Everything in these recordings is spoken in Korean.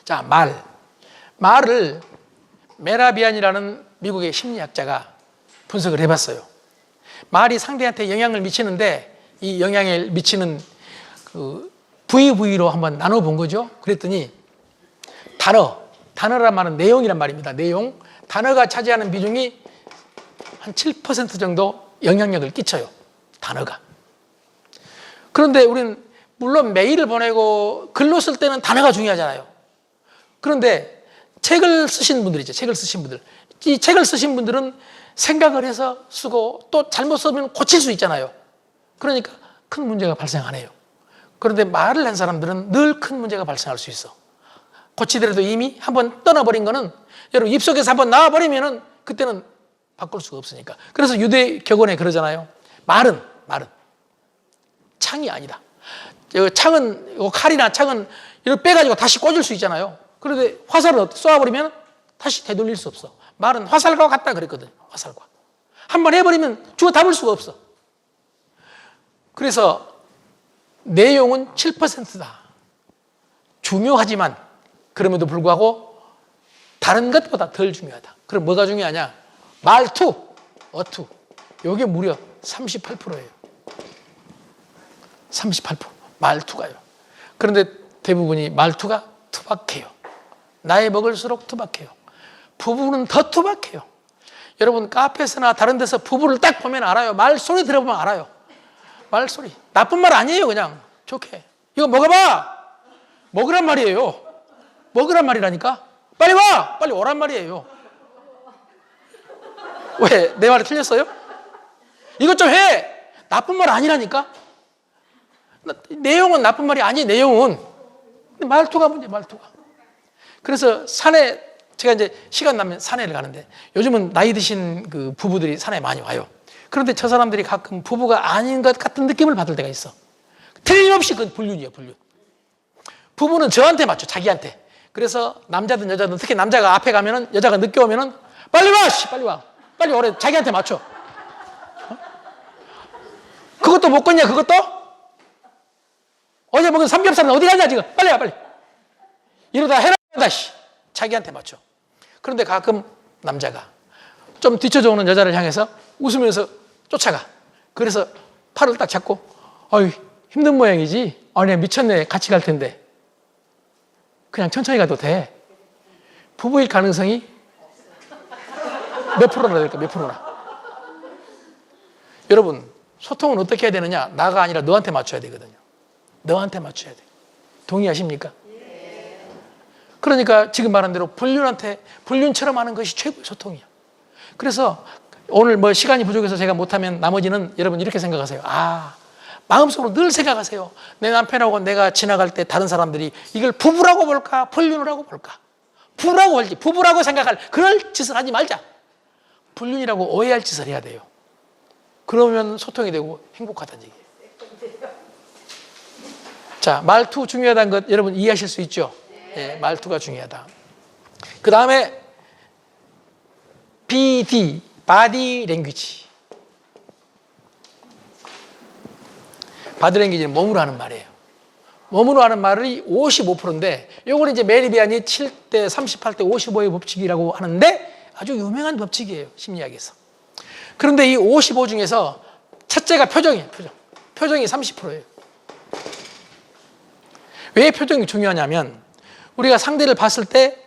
자, 말을 메라비안이라는 미국의 심리학자가 분석을 해봤어요. 말이 상대한테 영향을 미치는데 이 영향을 미치는 그 부위로 한번 나눠본 거죠. 그랬더니 단어란 말은 내용이란 말입니다. 내용. 단어가 차지하는 비중이 한 7% 정도 영향력을 끼쳐요. 단어가. 그런데 우리는 물론 메일을 보내고 글로 쓸 때는 단어가 중요하잖아요. 그런데 책을 쓰신 분들이죠. 책을 쓰신 분들. 이 책을 쓰신 분들은 생각을 해서 쓰고 또 잘못 쓰면 고칠 수 있잖아요. 그러니까 큰 문제가 발생 안 해요. 그런데 말을 한 사람들은 늘 큰 문제가 발생할 수 있어. 고치더라도 이미 한번 떠나버린 거는 여러분 입속에서 한번 나와버리면은 그때는 바꿀 수가 없으니까. 그래서 유대 격언에 그러잖아요. 말은 창이 아니다. 창은 칼이나 창은 이렇게 빼가지고 다시 꽂을 수 있잖아요. 그런데 화살을 쏘아버리면 다시 되돌릴 수 없어. 말은 화살과 같다 그랬거든요. 화살과. 한번 해버리면 주워 담을 수가 없어. 그래서 내용은 7%다. 중요하지만 그럼에도 불구하고 다른 것보다 덜 중요하다. 그럼 뭐가 중요하냐? 말투, 어투. 이게 무려 38%예요. 38%. 말투가요. 그런데 대부분이 말투가 투박해요. 나이 먹을수록 투박해요. 부부는 더 투박해요. 여러분 카페에서나 다른 데서 부부를 딱 보면 알아요. 말소리 들어보면 알아요. 말소리. 나쁜 말 아니에요. 그냥 좋게. 이거 먹어봐. 먹으란 말이에요. 먹으란 말이라니까. 빨리 와. 빨리 오란 말이에요. 왜? 내 말이 틀렸어요? 이것 좀 해. 나쁜 말 아니라니까. 내용은 나쁜 말이 아니. 내용은. 근데 말투가 문제. 말투가. 그래서 산에 제가 이제 시간 나면 산에를 가는데 요즘은 나이 드신 그 부부들이 산에 많이 와요. 그런데 저 사람들이 가끔 부부가 아닌 것 같은 느낌을 받을 때가 있어. 틀림없이 그건 불륜이에요. 불륜. 부부는 저한테 맞죠. 자기한테. 그래서 남자든 여자든 특히 남자가 앞에 가면은 여자가 늦게 오면은 빨리 와. 빨리 와. 빨리 오래. 자기한테 맞춰. 그것도 못 걷냐. 그것도? 어제 먹은 삼겹살은 어디 갔냐 지금. 빨리 와. 빨리. 이러다 해라. 자기한테 맞춰. 그런데 가끔 남자가 좀 뒤쳐져 오는 여자를 향해서 웃으면서 쫓아가. 그래서 팔을 딱 잡고 어이 힘든 모양이지. 아니 미쳤네. 같이 갈 텐데. 그냥 천천히 가도 돼. 부부일 가능성이 몇 프로나 될까? 몇 프로나. 여러분 소통은 어떻게 해야 되느냐? 나가 아니라 너한테 맞춰야 되거든요. 너한테 맞춰야 돼. 동의하십니까? 그러니까 지금 말한 대로 불륜처럼 하는 것이 최고의 소통이야. 그래서 오늘 뭐 시간이 부족해서 제가 못하면 나머지는 여러분 이렇게 생각하세요. 마음속으로 늘 생각하세요. 내 남편하고 내가 지나갈 때 다른 사람들이 이걸 부부라고 볼까? 불륜이라고 볼까? 부부라고 볼지. 부부라고 생각할 그럴 짓을 하지 말자. 불륜이라고 오해할 짓을 해야 돼요. 그러면 소통이 되고 행복하다는 얘기예요. 자, 말투 중요하다는 것 여러분 이해하실 수 있죠? 네, 말투가 중요하다. 그 다음에 BD, 바디 랭귀지. 바디 랭귀지는 몸으로 하는 말이에요. 몸으로 하는 말이 55%인데 요걸 이제 메리비안이 7대 38대 55의 법칙이라고 하는데 아주 유명한 법칙이에요. 심리학에서. 그런데 이 55 중에서 첫째가 표정이에요. 표정이 30%예요. 왜 표정이 중요하냐면 우리가 상대를 봤을 때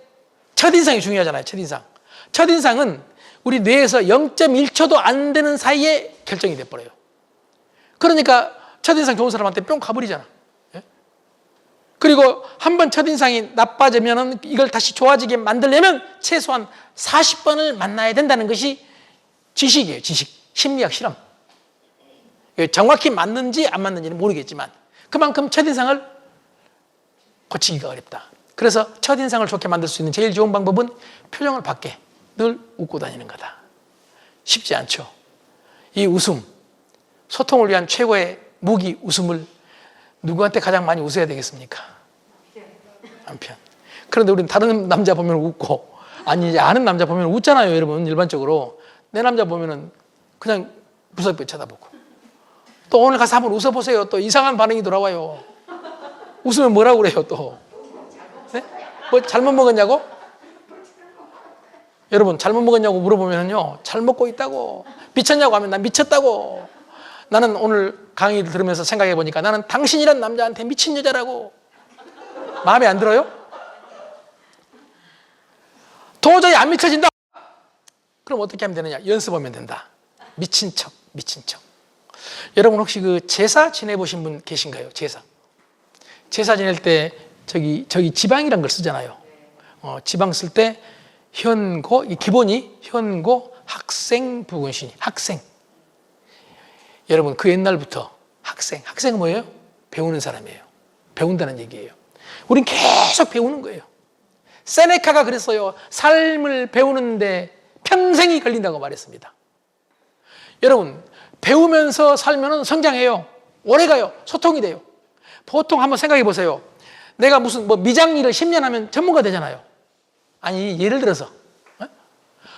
첫인상이 중요하잖아요. 첫인상. 첫인상은 우리 뇌에서 0.1초도 안 되는 사이에 결정이 돼버려요. 그러니까 첫인상 좋은 사람한테 뿅 가버리잖아. 예? 그리고 한번 첫인상이 나빠지면 이걸 다시 좋아지게 만들려면 최소한 40번을 만나야 된다는 것이 지식이에요. 지식. 심리학 실험. 정확히 맞는지 안 맞는지는 모르겠지만 그만큼 첫인상을 고치기가 어렵다. 그래서 첫인상을 좋게 만들 수 있는 제일 좋은 방법은 표정을 밖에 늘 웃고 다니는 거다. 쉽지 않죠. 이 웃음, 소통을 위한 최고의 무기 웃음을 누구한테 가장 많이 웃어야 되겠습니까? 남편. 그런데 우리는 다른 남자 보면 웃고 아니 이제 아는 남자 보면 웃잖아요. 여러분 일반적으로. 내 남자 보면은 그냥 무섭게 쳐다보고 또 오늘 가서 한번 웃어보세요. 또 이상한 반응이 돌아와요. 웃으면 뭐라고 그래요 또? 네? 뭐 잘못 먹었냐고? 여러분 잘못 먹었냐고 물어보면요 잘 먹고 있다고. 미쳤냐고 하면 난 미쳤다고. 나는 오늘 강의를 들으면서 생각해 보니까 나는 당신이란 남자한테 미친 여자라고. 마음에 안 들어요? 도저히 안 미쳐진다. 그럼 어떻게 하면 되느냐? 연습하면 된다. 미친 척, 미친 척. 여러분 혹시 그 제사 지내보신 분 계신가요? 제사. 제사 지낼 때 저기 지방이란 걸 쓰잖아요. 지방 쓸 때 현고, 기본이 현고, 학생, 부군신, 학생. 여러분 그 옛날부터 학생은 뭐예요? 배우는 사람이에요. 배운다는 얘기예요. 우린 계속 배우는 거예요. 세네카가 그랬어요. 삶을 배우는데 평생이 걸린다고 말했습니다. 여러분 배우면서 살면 성장해요. 오래가요. 소통이 돼요. 보통 한번 생각해 보세요. 내가 무슨 미장 일을 10년 하면 전문가 되잖아요. 아니 예를 들어서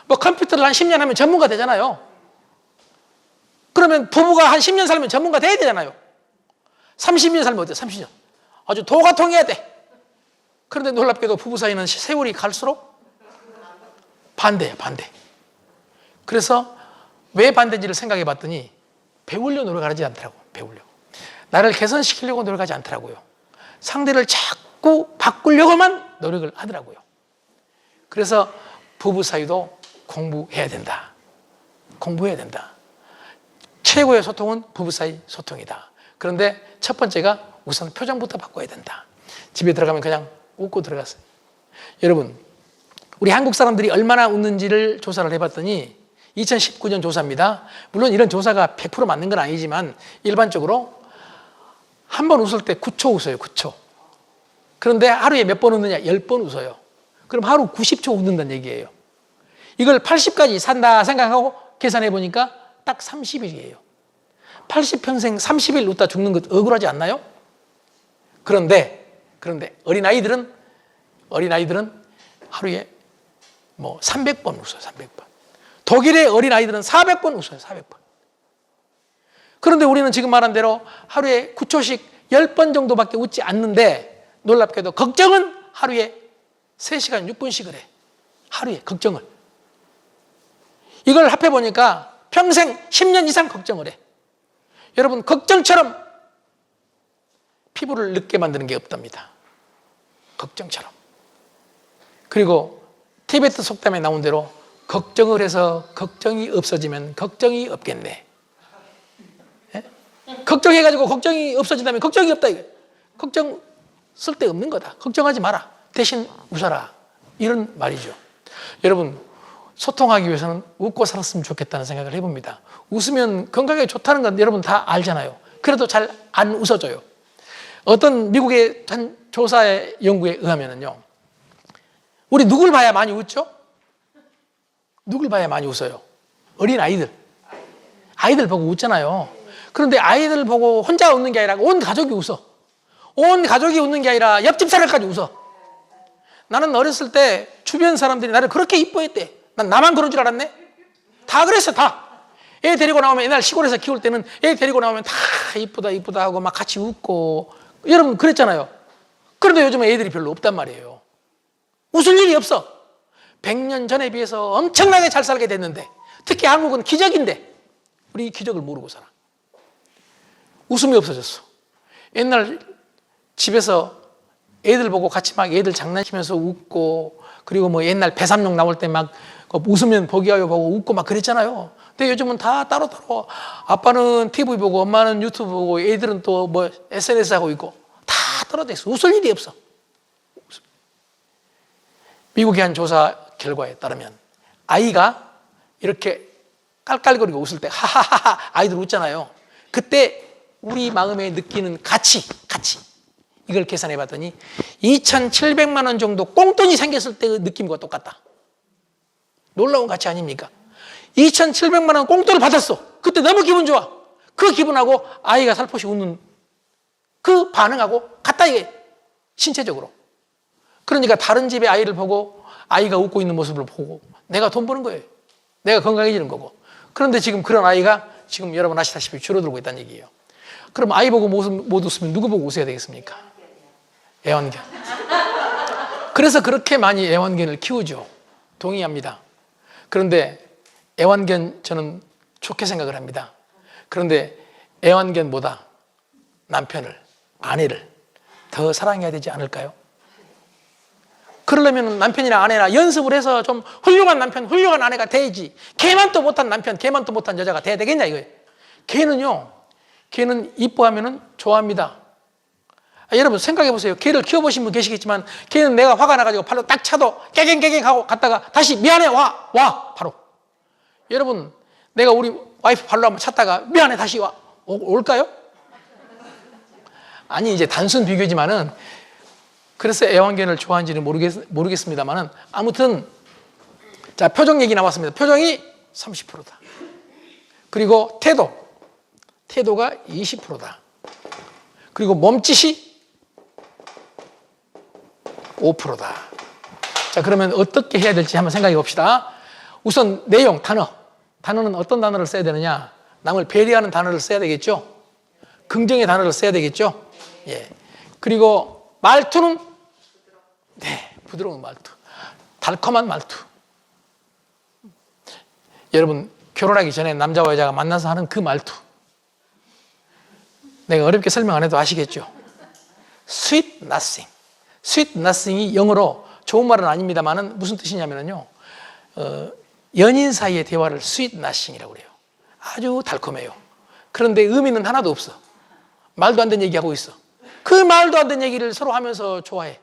컴퓨터를 한 10년 하면 전문가 되잖아요. 그러면 부부가 한 10년 살면 전문가 돼야 되잖아요. 30년 살면 어때요? 30년. 아주 도가 통해야 돼. 그런데 놀랍게도 부부 사이는 세월이 갈수록 반대예요. 반대. 그래서 왜 반대인지를 생각해 봤더니 배우려고 노력하지 않더라고. 배우려고. 나를 개선시키려고 노력하지 않더라고요. 상대를 자꾸 바꾸려고만 노력을 하더라고요. 그래서 부부 사이도 공부해야 된다. 공부해야 된다. 최고의 소통은 부부 사이 소통이다. 그런데 첫 번째가 우선 표정부터 바꿔야 된다. 집에 들어가면 그냥 웃고 들어갔어요. 여러분, 우리 한국 사람들이 얼마나 웃는지를 조사를 해봤더니 2019년 조사입니다. 물론 이런 조사가 100% 맞는 건 아니지만 일반적으로 한 번 웃을 때 9초 웃어요. 9초. 그런데 하루에 몇 번 웃느냐? 10번 웃어요. 그럼 하루 90초 웃는다는 얘기예요. 이걸 80까지 산다 생각하고 계산해 보니까 딱 30일이에요. 80평생 30일 웃다 죽는 것 억울하지 않나요? 그런데 어린아이들은 하루에 300번 웃어요. 300번. 독일의 어린아이들은 400번 웃어요. 400번. 그런데 우리는 지금 말한 대로 하루에 9초씩 10번 정도밖에 웃지 않는데 놀랍게도 걱정은 하루에 3시간 6분씩을 해. 하루에 걱정을. 이걸 합해보니까 평생 10년 이상 걱정을 해. 여러분 걱정처럼 피부를 늙게 만드는 게 없답니다. 걱정처럼. 그리고 티베트 속담에 나온 대로 걱정을 해서 걱정이 없어지면 걱정이 없겠네. 예? 걱정해가지고 걱정이 없어진다면 걱정이 없다. 이거. 걱정 쓸데없는 거다. 걱정하지 마라. 대신 웃어라. 이런 말이죠. 여러분 소통하기 위해서는 웃고 살았으면 좋겠다는 생각을 해봅니다. 웃으면 건강에 좋다는 건 여러분 다 알잖아요. 그래도 잘 안 웃어져요. 어떤 미국의 한 조사의 연구에 의하면요, 우리 누굴 봐야 많이 웃죠? 누굴 봐야 많이 웃어요? 어린 아이들. 아이들 보고 웃잖아요. 그런데 아이들 보고 혼자 웃는 게 아니라 온 가족이 웃어. 온 가족이 웃는 게 아니라 옆집 사람까지 웃어. 나는 어렸을 때 주변 사람들이 나를 그렇게 이뻐했대. 난 나만 그런 줄 알았네? 다 그랬어, 다. 애 데리고 나오면 옛날 시골에서 키울 때는 애 데리고 나오면 다 이쁘다 이쁘다 하고 막 같이 웃고 여러분 그랬잖아요. 그런데 요즘은 애들이 별로 없단 말이에요. 웃을 일이 없어. 100년 전에 비해서 엄청나게 잘 살게 됐는데 특히 한국은 기적인데 우리 이 기적을 모르고 살아. 웃음이 없어졌어. 옛날 집에서 애들 보고 같이 막 애들 장난치면서 웃고 그리고 뭐 옛날 배삼룡 나올 때 막 웃으면 보기와요 보고 웃고 막 그랬잖아요. 근데 요즘은 다 따로따로 아빠는 TV 보고 엄마는 유튜브 보고 애들은 또 뭐 SNS 하고 있고 다 떨어져 있어. 웃을 일이 없어. 미국의 한 조사 결과에 따르면 아이가 이렇게 깔깔거리고 웃을 때 하하하하 아이들 웃잖아요. 그때 우리 마음에 느끼는 가치 이걸 계산해 봤더니 2,700만 원 정도 꽁돈이 생겼을 때의 느낌과 똑같다. 놀라운 가치 아닙니까? 2,700만 원 꽁돈을 받았어. 그때 너무 기분 좋아. 그 기분하고 아이가 살포시 웃는 그 반응하고 같다 이게 신체적으로. 그러니까 다른 집의 아이를 보고 아이가 웃고 있는 모습을 보고 내가 돈 버는 거예요. 내가 건강해지는 거고. 그런데 지금 그런 아이가 지금 여러분 아시다시피 줄어들고 있다는 얘기예요. 그럼 아이 보고 못 웃으면 누구 보고 웃어야 되겠습니까? 애완견. 그래서 그렇게 많이 애완견을 키우죠. 동의합니다. 그런데 애완견 저는 좋게 생각을 합니다. 그런데 애완견보다 남편을, 아내를 더 사랑해야 되지 않을까요? 그러려면 남편이나 아내나 연습을 해서 좀 훌륭한 남편, 훌륭한 아내가 돼야지. 걔만 또 못한 남편, 걔만 또 못한 여자가 돼야 되겠냐 이거예요. 걔는 이뻐하면 좋아합니다. 여러분 생각해 보세요. 개를 키워보신 분 계시겠지만 개는 내가 화가 나가지고 발로 딱 차도 깨갱깨갱 하고 갔다가 다시 미안해 와 바로. 여러분 내가 우리 와이프 발로 한번 찼다가 미안해 다시 올까요? 아니 이제 단순 비교지만은 그래서 애완견을 좋아하는지는 모르겠습니다만은 아무튼 자 표정 얘기 나왔습니다. 표정이 30%다. 그리고 태도가 20%다. 그리고 몸짓이 5%다. 자, 그러면 어떻게 해야 될지 한번 생각해 봅시다. 우선 내용, 단어는 어떤 단어를 써야 되느냐? 남을 배려하는 단어를 써야 되겠죠? 긍정의 단어를 써야 되겠죠? 예. 그리고 말투는 네, 부드러운 말투, 달콤한 말투. 여러분 결혼하기 전에 남자와 여자가 만나서 하는 그 말투. 내가 어렵게 설명 안 해도 아시겠죠? Sweet nothing. Sweet nothing이 영어로 좋은 말은 아닙니다만은 무슨 뜻이냐면요. 연인 사이의 대화를 sweet nothing이라고 그래요. 아주 달콤해요. 그런데 의미는 하나도 없어. 말도 안 되는 얘기하고 있어. 그 말도 안 되는 얘기를 서로 하면서 좋아해.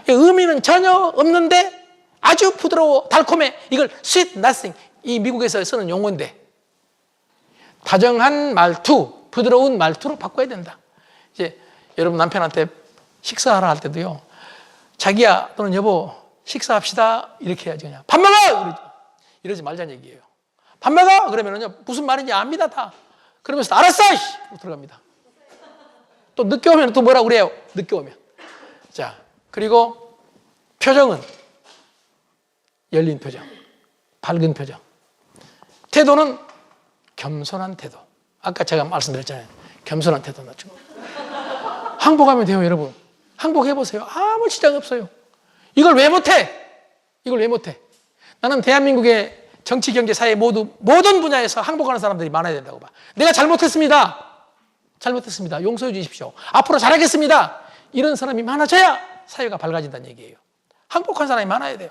의미는 전혀 없는데 아주 부드러워, 달콤해. 이걸 sweet nothing. 이 미국에서 쓰는 용어인데 다정한 말투, 부드러운 말투로 바꿔야 된다. 이제 여러분 남편한테 식사하라 할 때도요. 자기야 또는 여보 식사합시다 이렇게 해야지 그냥. 밥 먹어! 이러지 말자는 얘기예요. 밥 먹어! 그러면은요 무슨 말인지 압니다 다. 그러면서 알았어! 들어갑니다. 또 늦게 오면 또 뭐라고 그래요? 늦게 오면. 자 그리고 표정은 열린 표정, 밝은 표정. 태도는 겸손한 태도. 아까 제가 말씀드렸잖아요. 겸손한 태도 맞죠? 항복하면 돼요, 여러분. 항복해보세요. 아무 지장 없어요. 이걸 왜 못해? 나는 대한민국의 정치, 경제, 사회 모든 분야에서 항복하는 사람들이 많아야 된다고 봐. 내가 잘못했습니다. 용서해 주십시오. 앞으로 잘하겠습니다. 이런 사람이 많아져야 사회가 밝아진다는 얘기예요. 항복한 사람이 많아야 돼요.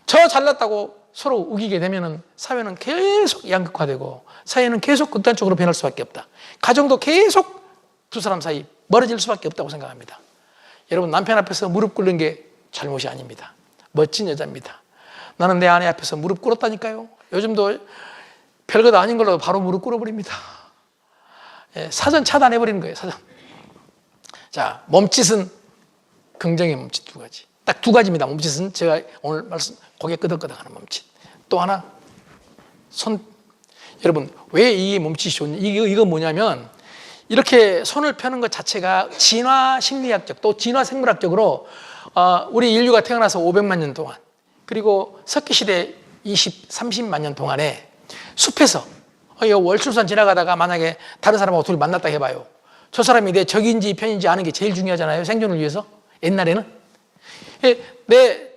저 잘났다고 서로 우기게 되면은 사회는 계속 양극화되고 사회는 계속 극단적으로 변할 수밖에 없다. 가정도 계속 두 사람 사이 멀어질 수밖에 없다고 생각합니다. 여러분 남편 앞에서 무릎 꿇는 게 잘못이 아닙니다. 멋진 여자입니다. 나는 내 아내 앞에서 무릎 꿇었다니까요. 요즘도 별것 아닌 걸로 바로 무릎 꿇어버립니다. 예, 사전 차단해버리는 거예요. 사전. 자, 몸짓은 긍정의 몸짓 두 가지. 딱 두 가지입니다. 몸짓은 제가 오늘 말씀 고개 끄덕끄덕하는 몸짓. 또 하나 여러분 왜 이 몸짓이 좋냐? 이거 뭐냐면 이렇게 손을 펴는 것 자체가 진화 심리학적 또 진화 생물학적으로 우리 인류가 태어나서 500만 년 동안 그리고 석기시대 30만 년 동안에 숲에서 월출산 지나가다가 만약에 다른 사람하고 둘이 만났다 해봐요. 저 사람이 내 적인지 편인지 아는 게 제일 중요하잖아요. 생존을 위해서. 옛날에는. 내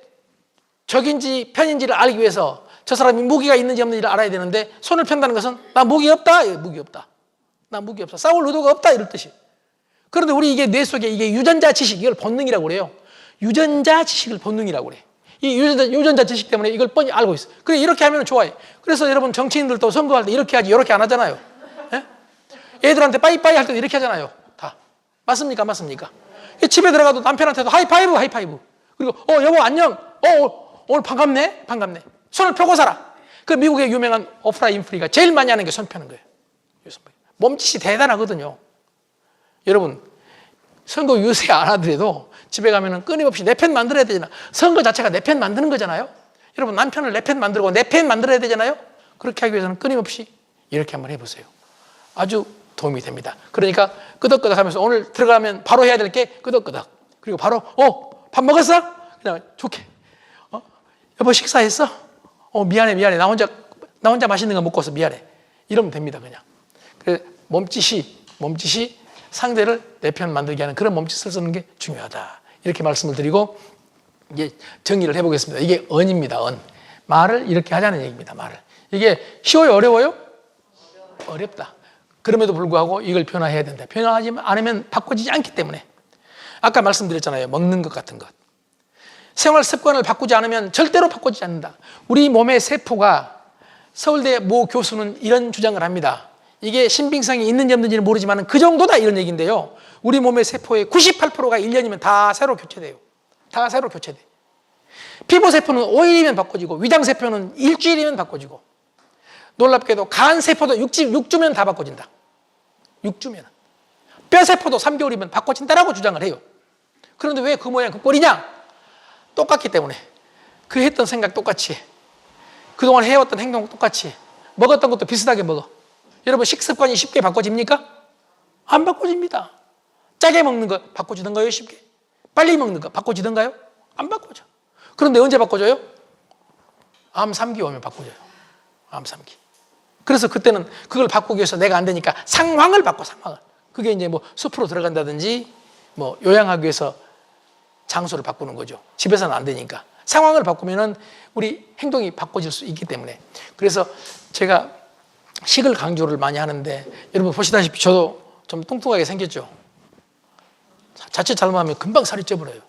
적인지 편인지를 알기 위해서 저 사람이 무기가 있는지 없는지를 알아야 되는데 손을 편다는 것은 나 무기 없다. 나 무기 없어. 싸울 의도가 없다. 이럴 뜻이. 그런데 우리 이게 뇌 속에 이게 유전자 지식, 이걸 본능이라고 그래요. 유전자 지식을 본능이라고 그래. 이 유전자 지식 때문에 이걸 뻔히 알고 있어. 그래, 이렇게 하면 좋아해. 그래서 여러분 정치인들도 선거할 때 이렇게 하지, 이렇게 안 하잖아요. 예? 애들한테 빠이빠이 할 때도 이렇게 하잖아요. 다. 맞습니까? 집에 들어가도 남편한테도 하이파이브. 그리고, 여보, 안녕. 오늘 반갑네. 손을 펴고 살아. 그 미국의 유명한 오프라 윈프리가 제일 많이 하는 게 손 펴는 거예요. 몸짓이 대단하거든요. 여러분, 선거 유세 안 하더라도 집에 가면은 끊임없이 내 편 만들어야 되잖아. 선거 자체가 내 편 만드는 거잖아요. 여러분, 남편을 내 편 만들고 내 편 만들어야 되잖아요. 그렇게 하기 위해서는 끊임없이 이렇게 한번 해보세요. 아주 도움이 됩니다. 그러니까 끄덕끄덕 하면서 오늘 들어가면 바로 해야 될 게 끄덕끄덕. 그리고 바로, 밥 먹었어? 그냥 좋게. 여보, 식사했어? 미안해. 나 혼자 맛있는 거 먹고 와서 미안해. 이러면 됩니다, 그냥. 그 몸짓이 상대를 내 편 만들게 하는 그런 몸짓을 쓰는 게 중요하다. 이렇게 말씀을 드리고 이제 정리를 해보겠습니다. 이게 언입니다. 언. 말을 이렇게 하자는 얘기입니다. 말을. 이게 쉬워요? 어려워요? 어렵다. 그럼에도 불구하고 이걸 변화해야 된다. 변화하지 않으면 바꿔지지 않기 때문에. 아까 말씀드렸잖아요. 먹는 것 같은 것. 생활 습관을 바꾸지 않으면 절대로 바꿔지지 않는다. 우리 몸의 세포가 서울대 모 교수는 이런 주장을 합니다. 이게 신빙성이 있는지 없는지는 모르지만 그 정도다 이런 얘기인데요. 우리 몸의 세포의 98%가 1년이면 다 새로 교체돼요. 다 새로 교체돼. 피부세포는 5일이면 바꿔지고 위장세포는 일주일이면 바꿔지고 놀랍게도 간세포도 6주면 다 바꿔진다. 6주면. 뼈세포도 3개월이면 바꿔진다라고 주장을 해요. 그런데 왜 그 모양 그 꼴이냐? 똑같기 때문에. 그 했던 생각 똑같이 해. 그동안 해왔던 행동 똑같이 해. 먹었던 것도 비슷하게 먹어. 여러분 식습관이 쉽게 바꿔집니까? 안 바꿔집니다. 짜게 먹는 거 바꿔지던가요? 쉽게? 빨리 먹는 거 바꿔지던가요? 안 바꿔져. 그런데 언제 바꿔져요? 암 3기 오면 바꿔져요. 암 3기. 그래서 그때는 그걸 바꾸기 위해서 내가 안 되니까 상황을 바꿔, 상황을. 그게 이제 뭐 숲으로 들어간다든지 뭐 요양하기 위해서 장소를 바꾸는 거죠. 집에서는 안 되니까. 상황을 바꾸면은 우리 행동이 바꿔질 수 있기 때문에. 그래서 제가 식을 강조를 많이 하는데 여러분 보시다시피 저도 좀 뚱뚱하게 생겼죠. 자칫 잘못하면 금방 살이 쪄버려요.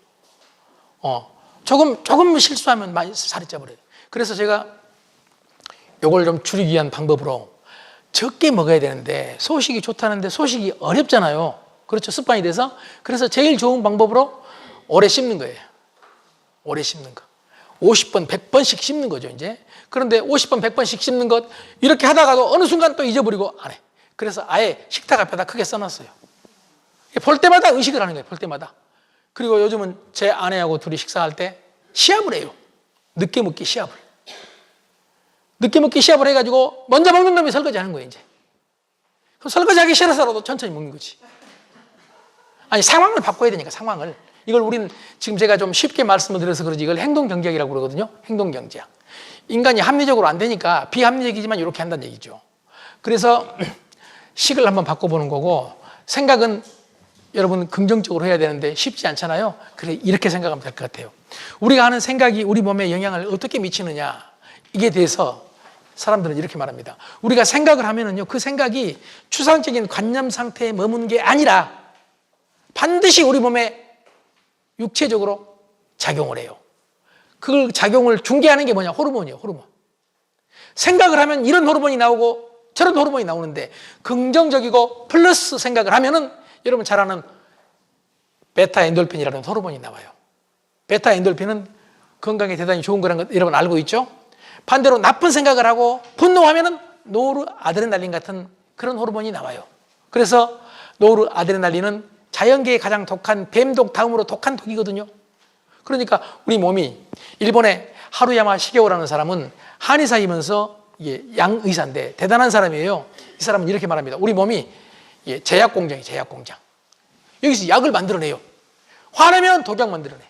조금 실수하면 많이 살이 쪄버려요. 그래서 제가 요걸 좀 줄이기 위한 방법으로 적게 먹어야 되는데 소식이 좋다는데 소식이 어렵잖아요. 그렇죠. 습관이 돼서. 그래서 제일 좋은 방법으로 오래 씹는 거예요. 오래 씹는 거. 50번, 100번씩 씹는 거죠, 이제. 그런데 50번, 100번씩 씹는 것 이렇게 하다가도 어느 순간 또 잊어버리고 안 해. 그래서 아예 식탁 앞에다 크게 써놨어요. 볼 때마다 의식을 하는 거예요. 볼 때마다. 그리고 요즘은 제 아내하고 둘이 식사할 때 시합을 해요. 늦게 먹기 시합을. 늦게 먹기 시합을 해가지고 먼저 먹는 놈이 설거지 하는 거예요, 이제. 그럼 설거지 하기 싫어서라도 천천히 먹는 거지. 아니, 상황을 바꿔야 되니까, 상황을. 이걸 우리는 지금 제가 좀 쉽게 말씀을 드려서 그러지 이걸 행동경제학이라고 그러거든요. 행동경제학. 인간이 합리적으로 안 되니까 비합리적이지만 이렇게 한다는 얘기죠. 그래서 식을 한번 바꿔보는 거고 생각은 여러분 긍정적으로 해야 되는데 쉽지 않잖아요. 그래 이렇게 생각하면 될 것 같아요. 우리가 하는 생각이 우리 몸에 영향을 어떻게 미치느냐 이게 대해서 사람들은 이렇게 말합니다. 우리가 생각을 하면은요 그 생각이 추상적인 관념 상태에 머문 게 아니라 반드시 우리 몸에 육체적으로 작용을 해요. 그 작용을 중개하는 게 뭐냐? 호르몬이에요. 호르몬. 생각을 하면 이런 호르몬이 나오고 저런 호르몬이 나오는데 긍정적이고 플러스 생각을 하면은 여러분 잘 아는 베타 엔돌핀이라는 호르몬이 나와요. 베타 엔돌핀은 건강에 대단히 좋은 거라는 거 여러분 알고 있죠? 반대로 나쁜 생각을 하고 분노하면은 노르아드레날린 같은 그런 호르몬이 나와요. 그래서 노르아드레날린은 자연계에 가장 독한 뱀독 다음으로 독한 독이거든요. 그러니까 우리 몸이 일본의 하루야마 시게오라는 사람은 한의사이면서 양의사인데 대단한 사람이에요. 이 사람은 이렇게 말합니다. 우리 몸이 제약공장이에요. 제약공장. 여기서 약을 만들어내요. 화내면 독약 만들어내.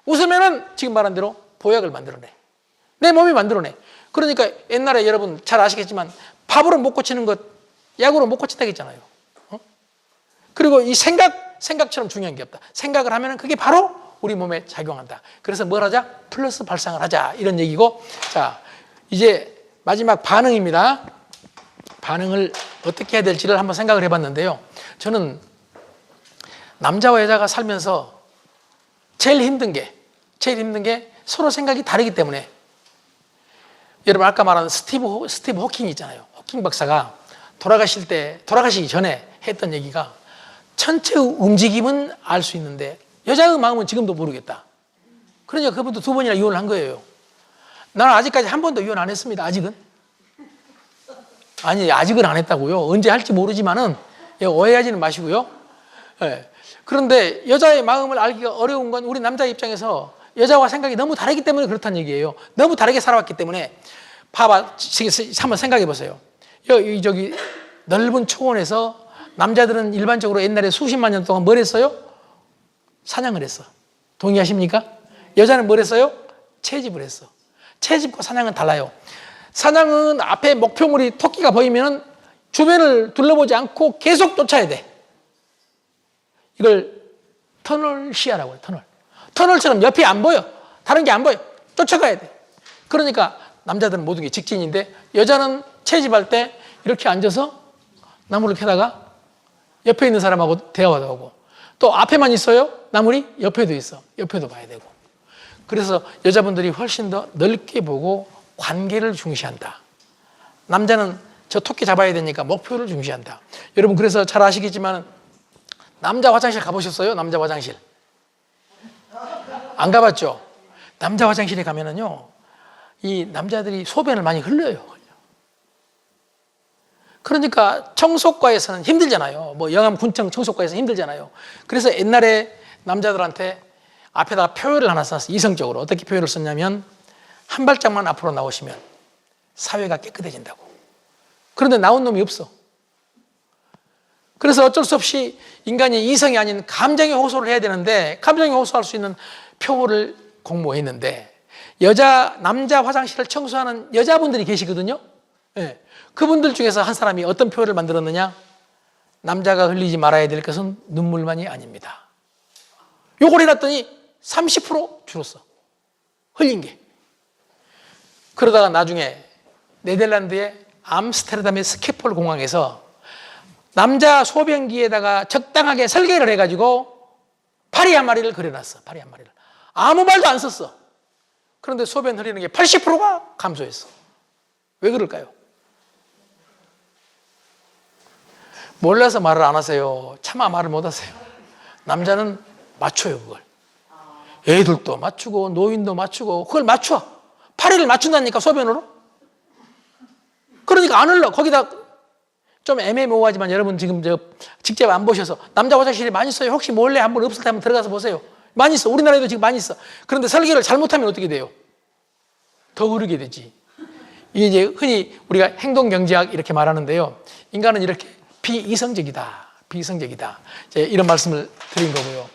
웃으면 지금 말한 대로 보약을 만들어내. 내 몸이 만들어내. 그러니까 옛날에 여러분 잘 아시겠지만 밥으로 못 고치는 것 약으로 못 고친다고 했잖아요. 그리고 이 생각처럼 중요한 게 없다. 생각을 하면 그게 바로 우리 몸에 작용한다. 그래서 뭘 하자? 플러스 발상을 하자. 이런 얘기고. 자, 이제 마지막 반응입니다. 반응을 어떻게 해야 될지를 한번 생각을 해봤는데요. 저는 남자와 여자가 살면서 제일 힘든 게 서로 생각이 다르기 때문에 여러분 아까 말한 스티브 호킹 있잖아요. 호킹 박사가 돌아가시기 전에 했던 얘기가 전체 움직임은 알 수 있는데 여자의 마음은 지금도 모르겠다. 그러니까 그분도 2번이나 이혼을 한 거예요. 나는 아직까지 한 번도 이혼 안 했습니다. 아직은. 아니 아직은 안 했다고요. 언제 할지 모르지만은 오해하지는 마시고요. 네. 그런데 여자의 마음을 알기가 어려운 건 우리 남자 입장에서 여자와 생각이 너무 다르기 때문에 그렇다는 얘기예요. 너무 다르게 살아왔기 때문에 봐봐. 한번 생각해 보세요. 저기 넓은 초원에서 남자들은 일반적으로 옛날에 수십만 년 동안 뭘 했어요? 사냥을 했어. 동의하십니까? 여자는 뭘 했어요? 채집을 했어. 채집과 사냥은 달라요. 사냥은 앞에 목표물이 토끼가 보이면 주변을 둘러보지 않고 계속 쫓아야 돼. 이걸 터널 시야라고 해요. 터널처럼 옆이 안 보여. 다른 게 안 보여. 쫓아가야 돼. 그러니까 남자들은 모든 게 직진인데 여자는 채집할 때 이렇게 앉아서 나무를 캐다가 옆에 있는 사람하고 대화도 하고 또 앞에만 있어요? 나물이 옆에도 있어. 옆에도 봐야 되고. 그래서 여자분들이 훨씬 더 넓게 보고 관계를 중시한다. 남자는 저 토끼 잡아야 되니까 목표를 중시한다. 여러분 그래서 잘 아시겠지만 남자 화장실 가보셨어요? 남자 화장실. 안 가봤죠? 남자 화장실에 가면은요, 이 남자들이 소변을 많이 흘려요. 그러니까 청소과에서는 힘들잖아요. 뭐 영암군청 청소과에서 힘들잖아요. 그래서 옛날에 남자들한테 앞에다가 표를 하나 썼어요. 이성적으로. 어떻게 표를 썼냐면 한 발짝만 앞으로 나오시면 사회가 깨끗해진다고. 그런데 나온 놈이 없어. 그래서 어쩔 수 없이 인간이 이성이 아닌 감정에 호소를 해야 되는데 감정에 호소할 수 있는 표를 공모했는데 남자 화장실을 청소하는 여자분들이 계시거든요. 네. 그분들 중에서 한 사람이 어떤 표를 만들었느냐? 남자가 흘리지 말아야 될 것은 눈물만이 아닙니다. 요걸 해놨더니 30% 줄었어. 흘린 게. 그러다가 나중에 네덜란드의 암스테르담의 스케폴 공항에서 남자 소변기에다가 적당하게 설계를 해가지고 파리 한 마리를 그려놨어. 파리 한 마리를. 아무 말도 안 썼어. 그런데 소변 흐리는 게 80%가 감소했어. 왜 그럴까요? 몰라서 말을 안 하세요. 차마 말을 못 하세요. 남자는 맞춰요, 그걸. 애들도 맞추고 노인도 맞추고 그걸 맞춰. 파리를 맞춘다니까 소변으로. 그러니까 안 흘러. 거기다 좀 애매모호하지만 여러분 지금 직접 안 보셔서 남자 화장실이 많이 있어요. 혹시 몰래 한번 없을 때 한번 들어가서 보세요. 많이 있어. 우리나라에도 지금 많이 있어. 그런데 설계를 잘못하면 어떻게 돼요? 더 흐르게 되지. 이게 이제 흔히 우리가 행동경제학 이렇게 말하는데요. 인간은 이렇게 비이성적이다. 이런 말씀을 드린 거고요.